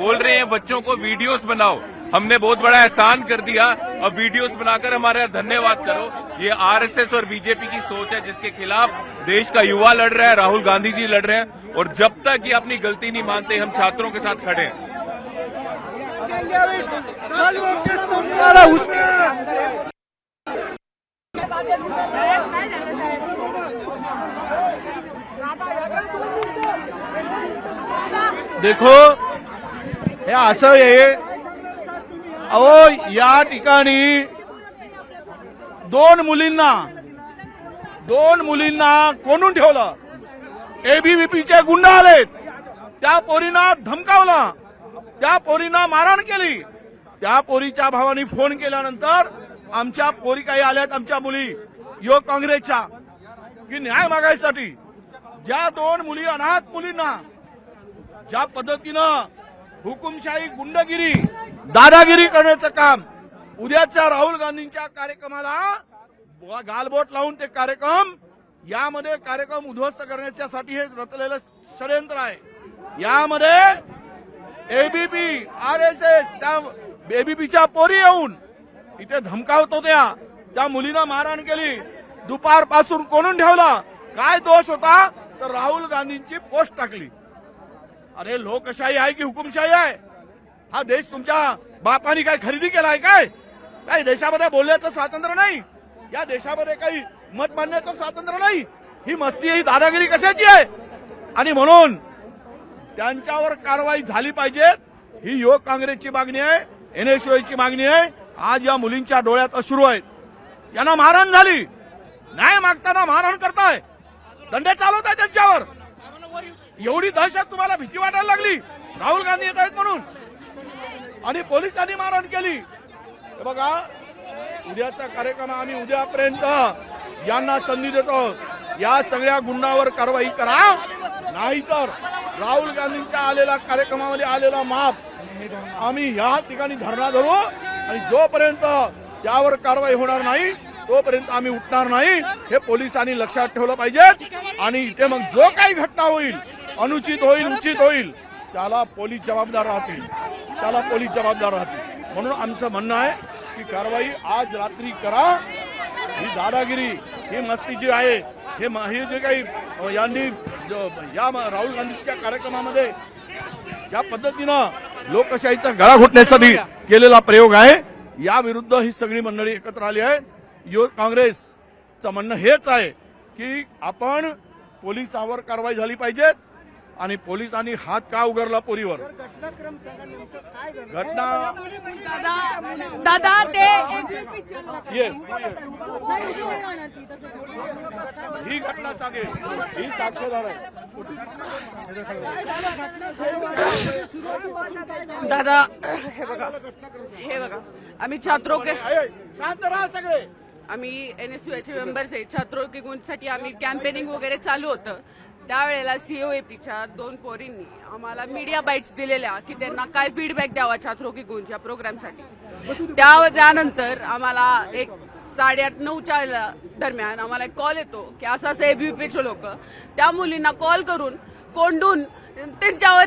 बोल रहे हैं बच्चों को वीडियोस बनाओ। हमने बहुत बड़ा एहसान कर दिया, अब वीडियोस बनाकर हमारा धन्यवाद करो। ये आरएसएस और बीजेपी की सोच है जिसके खिलाफ देश का युवा लड़ रहा है, राहुल गांधी जी लड़ रहे हैं, और जब तक ये अपनी गलती नहीं मानते हम छात्रों के साथ खड़े हैं। देखो हे असं आहे, अहो या ठिकाणी दोन मुलींना कोणून ठेवलं। एबीव्हीपीचे गुंड आलेत, त्या पोरींना धमकावला, त्या पोरींना मारहाण केली। त्या पोरीच्या भावानी फोन केल्यानंतर आमच्या पोरी काही आल्यात, आमच्या मुली युवक काँग्रेसच्या, की न्याय मागायसाठी ज्या दोन मुली अनाथ मुलींना ज्या पद्धतीनं हुकुमशाही गुंडगिरी दादागिरी करण्याचं काम, उद्याच्या राहुल गांधींच्या कार्यक्रमाला गालबोट लावून ते यामध्ये कार्यक्रम उद्ध्वस्त करण्यासाठी हे रचलेलं षडयंत्र आहे। यामध्ये एबीपी आरएसएस त्या एबीपीच्या पोरी येऊन इथे धमकावत होत्या, त्या मुलीनं मारहाण केली, दुपारपासून कोणून ठेवला। काय दोष होता तर राहुल गांधींची पोस्ट टाकली। अरे लोकशाही आहे की हुकुमशाही आहे? हा देश तुमच्या बापानी काय खरेदी केलाय काय? काही देशामध्ये बोलण्याचं स्वातंत्र्य नाही, या देशामध्ये काही मत मांडण्याचं स्वातंत्र्य नाही। ही मस्ती, ही दादागिरी कशाची आहे? आणि म्हणून त्यांच्यावर कारवाई झाली पाहिजे, ही युवक काँग्रेसची मागणी आहे, एनएसयूआयची मागणी आहे। आज या मुलींच्या डोळ्यात अश्रू आहेत, यांना मारहाण झाली, न्याय मागताना मारहाण करताय, दंडे चालवताय त्यांच्यावर। एवढी दहशत तुम्हाला, भीती वाटायला लागली राहुल गांधी येत आहेत म्हणून, आणि पोलिसांनी मारहाण केली। हे बघा, उद्याचा कार्यक्रम आम्ही उद्यापर्यंत यांना संधी देतो, या सगळ्या गुंडावर कारवाई करा, नाहीतर राहुल गांधींच्या आलेला कार्यक्रमामध्ये आलेला माप आम्ही या ठिकाणी धरणा धरू, आणि जोपर्यंत त्यावर कारवाई होणार नाही तोपर्यंत आम्ही उठणार नाही, हे पोलिसांनी लक्षात ठेवलं पाहिजे। आणि इथे मग जो काही घटना होईल, अनुचित होईल, उचित होईल, त्याला पोलीस जबाबदार राहतील, म्हणून आमचं म्हणणं आहे की कारवाई आज रात्री करा। ही दादागिरी, ही मस्ती जी आहे, हे जे काही यांनी या राहुल गांधीच्या कार्यक्रमामध्ये ज्या पद्धतीनं लोकशाहीचा गळा घोटण्यासाठी केलेला प्रयोग आहे, या विरुद्ध ही सगळी मंडळी एकत्र आली आहे। युवक काँग्रेसचं म्हणणं हेच आहे की आपण पोलिसांवर कारवाई झाली पाहिजे, आणि पोलिसांनी हात का उघडला पोरीवर? घटना दादा ते ही घटना सांगेल, ही साक्षीदार आहे। दादा हे बघा आम्ही छात्रों के शांत राहा सगळे, आम्ही एनएसयूचे मेंबर्स आहे। छात्रों के गुणसाठी आम्ही कॅम्पेनिंग वगैरे चालू होतं, त्यावेळेला सीओएपीच्या दोन पोरींनी आम्हाला मीडिया बाईट्स दिलेल्या की त्यांना काय फीडबॅक द्यावा छात्रों की गुणच्या प्रोग्रामसाठी। त्यानंतर आम्हाला 8:30-9च्या दरम्यान आम्हाला एक कॉल येतो की असं एबीव्हीपीचे लोक त्या मुलींना कॉल करून कोंडून त्यांच्यावर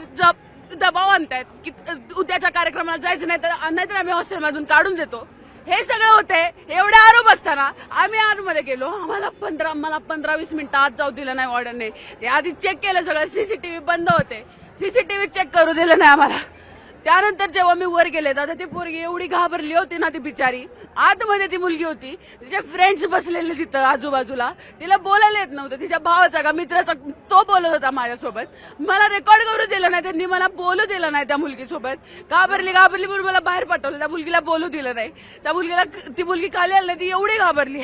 दबाव आणतायत की उद्याच्या कार्यक्रमाला जायचं नाहीतर आम्ही हॉस्टेलमधून काढून देतो। हे सगळं होते, एवढे आरोप असताना आम्ही आतमध्ये गेलो, आम्हाला 15-20 मिनिटं आत जाऊ दिलं नाही वॉर्डनने। ते आधी चेक केलं सगळं, सीसीटीव्ही बंद होते, सीसीटीव्ही चेक करू दिलं नाही आम्हाला। त्यानंतर जेव्हा मी वर गेले दादा, ती पोरगी एवढी घाबरली होती ना, ती बिचारी आतमध्ये ती मुलगी होती, तिचे फ्रेंड्स बसलेले तिथं आजूबाजूला, तिला बोलायला येत नव्हतं, तिच्या भावाचा का मित्राचा तो बोलत होता माझ्यासोबत, मला रेकॉर्ड करू दिलं नाही, त्यांनी मला बोलू दिलं नाही त्या मुलगीसोबत। घाबरली म्हणून मला बाहेर पाठवलं, त्या मुलगीला बोलू दिलं नाही, ती मुलगी खाली आली नाही, ती एवढी घाबरली।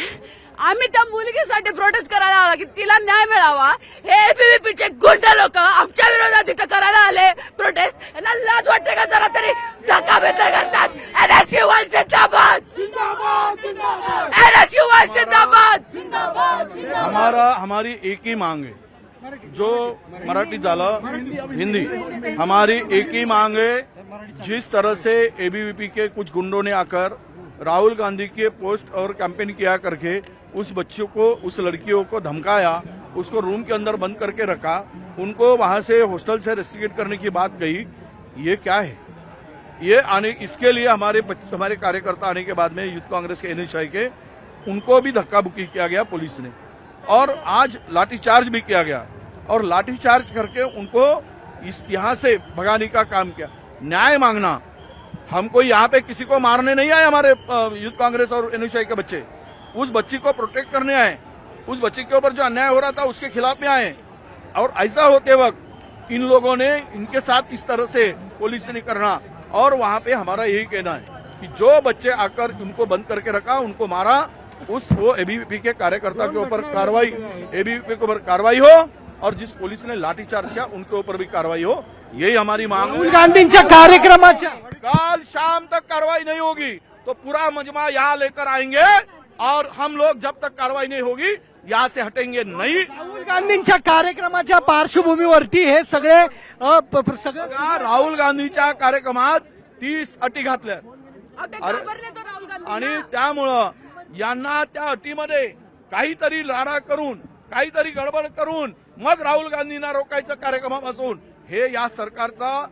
आम्ही त्या मुलगीसाठी प्रोटेस्ट करायला आला की तिला न्याय मिळावा। हे एबीव्हीपीचे गुंड लोक आमच्या विरोधात तिथं करायला आले प्रोटेस्ट, यांना लाज वाटते का जरा तरी? धक्का बेदर करतात। एनएसयूआय जिंदाबाद, एनएसयूआय जिंदाबाद। हमारी एक ही मांग है, जो मराठी जाला हिंदी, हमारी एक ही मांग है। जिस तरह से एबीवीपी के कुछ गुंडों ने आकर राहुल गांधी के पोस्ट और कैंपेन किया करके उस बच्चों को, उस लड़कियों को धमकाया, उसको रूम के अंदर बंद करके रखा, उनको वहां से हॉस्टल से रेस्ट्रिकेट करने की बात कही, ये क्या है? ये आने इसके लिए हमारे कार्यकर्ता आने के बाद में यूथ कांग्रेस के एनएसआई के उनको भी धक्का बुक्की किया गया पुलिस ने, और आज लाठीचार्ज भी किया गया, और लाठीचार्ज करके उनको यहाँ से भगाने का काम किया। न्याय मांगना, हमको यहाँ पे किसी को मारने नहीं आए, हमारे यूथ कांग्रेस और एनएसआई के बच्चे उस बच्ची को प्रोटेक्ट करने आए, उस बच्ची के ऊपर जो अन्याय हो रहा था उसके खिलाफ में आए। और ऐसा होते वक्त इन लोगों ने इनके साथ इस तरह से पुलिस ने करना, और वहां पे हमारा यही कहना है कि जो बच्चे आकर उनको बंद करके रखा, उनको मारा, वो एबीवीपी के कार्यकर्ता के ऊपर कार्रवाई, एबीवीपी के ऊपर कार्रवाई हो, और जिस पुलिस ने लाठीचार्ज किया उनके ऊपर भी कार्रवाई हो, यही हमारी मांग राहुल है। गांधींच्या कार्यक्रमाच्या कल शाम तक कार्रवाई नहीं होगी तो पूरा मजमा यहाँ लेकर आएंगे, और हम लोग जब तक कार्रवाई नहीं होगी यहाँ से हटेंगे नहीं। राहुल गांधींच्या कार्यक्रमाच्या पार्श्वभूमीवरती हे सगळे सगळं बघा, राहुल गांधीच्या कार्यक्रमात 30 अटी घातल्या, अहो, ते अरे, घाबरले तर राहुल गांधी आणि ना. त्यामुळं यांना त्या अटीमध्ये काहीतरी लाडा करून, काहीतरी गडबड करून मग राहुल गांधींना रोखायचं कार्यक्रमापासून, हे या सरकारचा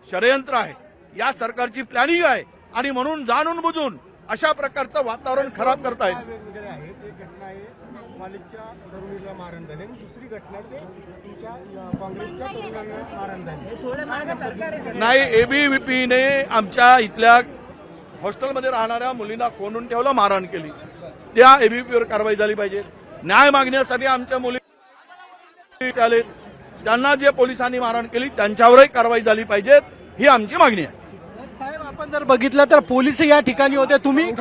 षडयंत्र आहे, या सरकारची प्लॅनिंग आहे, आणि म्हणून जाणून बुजून अशा प्रकारचं वातावरण खराब करतायत। वगैरे आहेत, एक घटना आहे कॉलेजच्या तरुणीला मारण झाले, आणि दुसरी घटना ते तुमच्या काँग्रेसच्या तरुणांना मारण झाले। नाही, एबीव्हीपीने आमच्या इथल्या हॉस्टेलमध्ये राहणाऱ्या मुलींना कोंडून ठेवलं, मारहाण केली, त्या एबीव्हीपीवर कारवाई झाली पाहिजे। न्याय मागण्यासाठी आमच्या मुली आले, त्यांना जे पोलिसांनी मारहाण केली त्यांच्यावरही कारवाई झाली पाहिजे, ही आमची मागणी आहे। साहेब आपण जर बघितलं तर पोलीस या ठिकाणी होते, तुम्ही